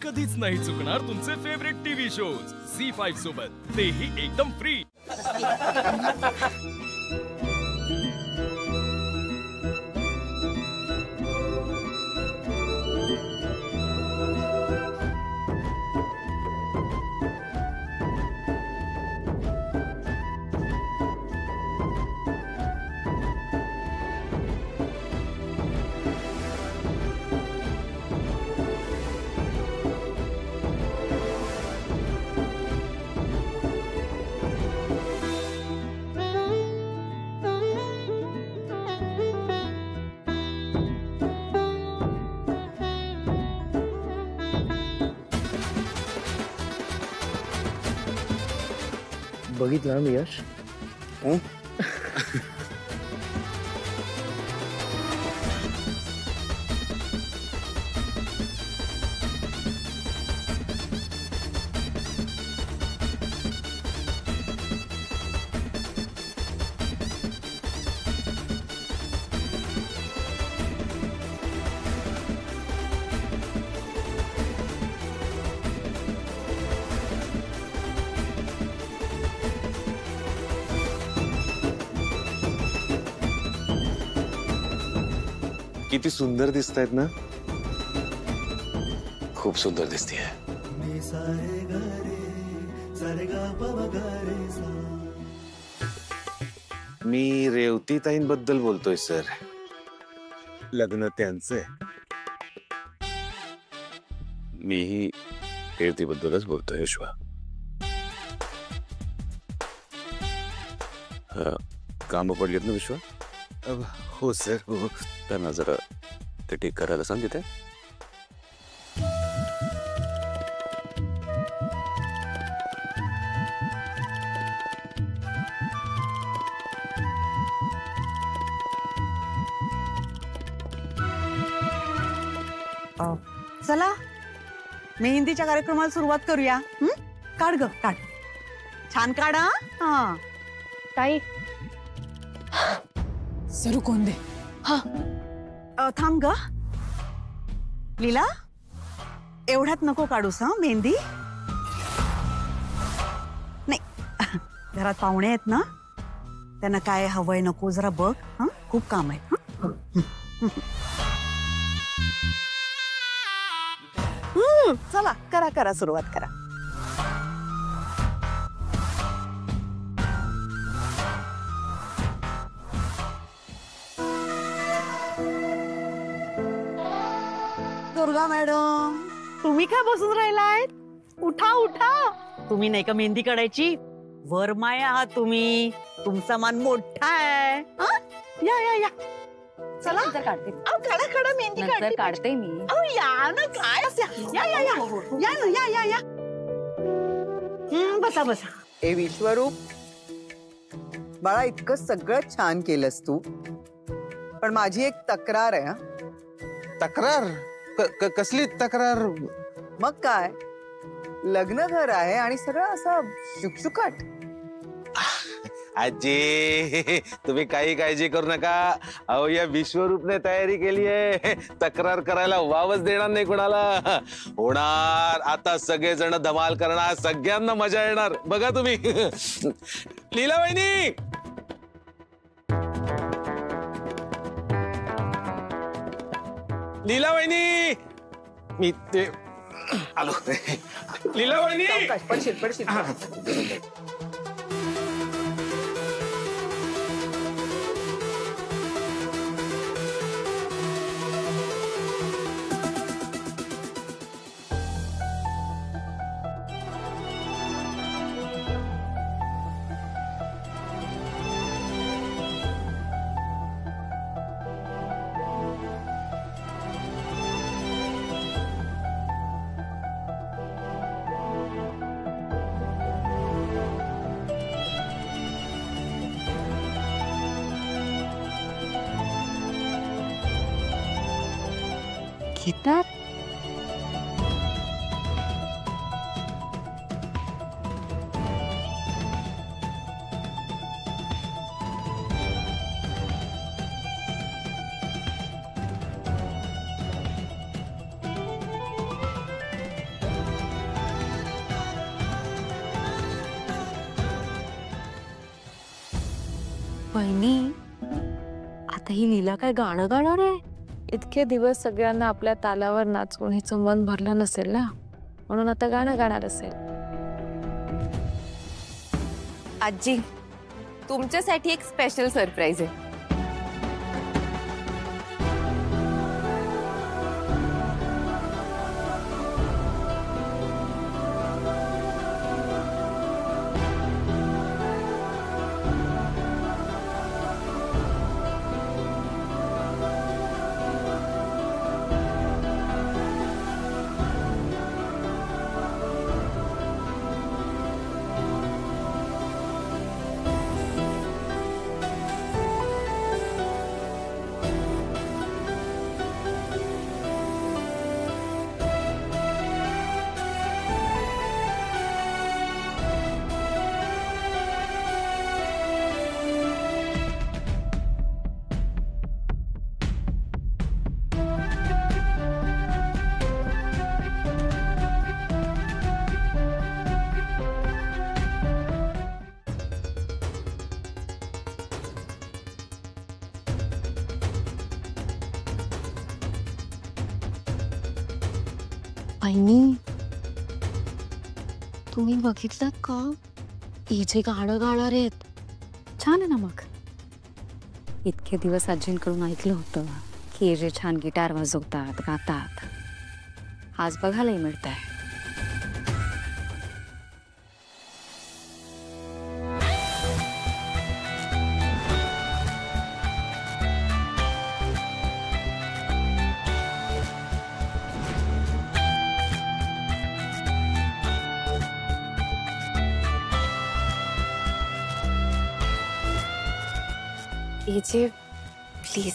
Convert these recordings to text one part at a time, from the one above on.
कधीच नाही चुकणार तुमचे फेवरेट टीव्ही शोज झी5 सोबत, तेही एकदम फ्री। बघितलं मी यश किती सुंदर दिसतायत ना, खूप सुंदर दिसते। मी रेवतीताईंबद्दल बोलतोय सर, लग्न त्यांचे। मीही रेवतीबद्दलच बोलतोय विश्वा। काम पडलेत ना विश्वा? हो सर, हो। त्यांना जरा ते ठीक करायला सांग तिथे। चला मेहंदीच्या कार्यक्रमाला सुरुवात करूया। काढ ग काढ, छान काढ। हा ताई सरू कोण दे। हा थांब ग लीला, एवढ्यात नको काढूस हा मेहंदी। नाही, घरात पाहुणे आहेत ना, त्यांना काय हवंय नको जरा बघ। हा खूप काम आहे। चला करा करा सुरुवात करा। दुर्गा मॅडम, तुम्ही काय बसून राहिलाय? उठा उठा, तुम्ही नाही का मेहंदी काढायची? वरमाय आहात तुम्ही, तुमचा मान मोठा आहे। या या या, चला काढते। काढा काढा मेहंदी काढते मी। या ना, काय या या या या ना, या या या। बसा बसा। ए विश्वरूप, बाळा इतकं सगळं छान केलंस तू, पण माझी एक तक्रार आहे। तक्रार? कसली तक्रार? मग काय, लग्न घर आहे आणि सगळं असं शुकशुकाट। आजी तुम्ही काही काळजी करू नका, अहो या विश्वरूपने तयारी केली आहे, तक्रार करायला वावच देणार नाही कोणाला। होणार आता, सगळेजण धमाल करणार, सगळ्यांना मजा येणार, बघा तुम्ही। लीला वहिनी, लीला वहिनी, मी ते आलो। लीला वहिनी, पडशील पडशील। गिटार? वहिनी आता ही लीला काय गाणं गाणार आहे? इतके दिवस सगळ्यांना आपल्या तालावर नाचवून हिचं मन भरलं नसेल ना, म्हणून आता गाणं गाणार असेल. आजी तुमच्यासाठी एक स्पेशल सरप्राईज आहे. वहिनी तुम्ही बघितलं का ही जे गाणं गाणार आहेत? छान आहे ना. मग इतके दिवस आजींकडून ऐकलं होतं की हे जे छान गिटार वाजवतात गातात, आज बघायलाही मिळत आहे. जे प्लीज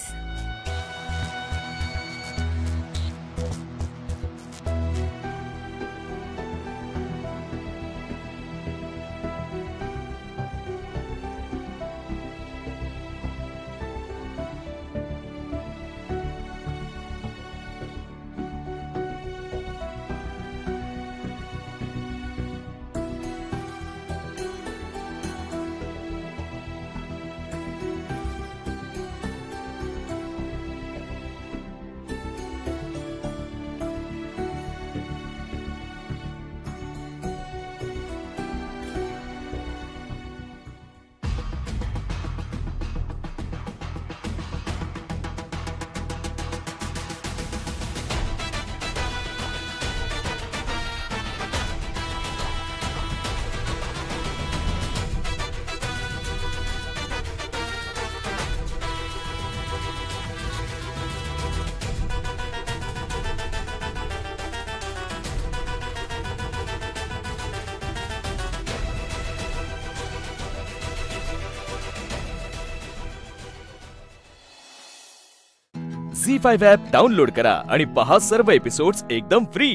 झी5 ॲप डाउनलोड करा आणि पहा सर्व एपिसोड्स एकदम फ्री.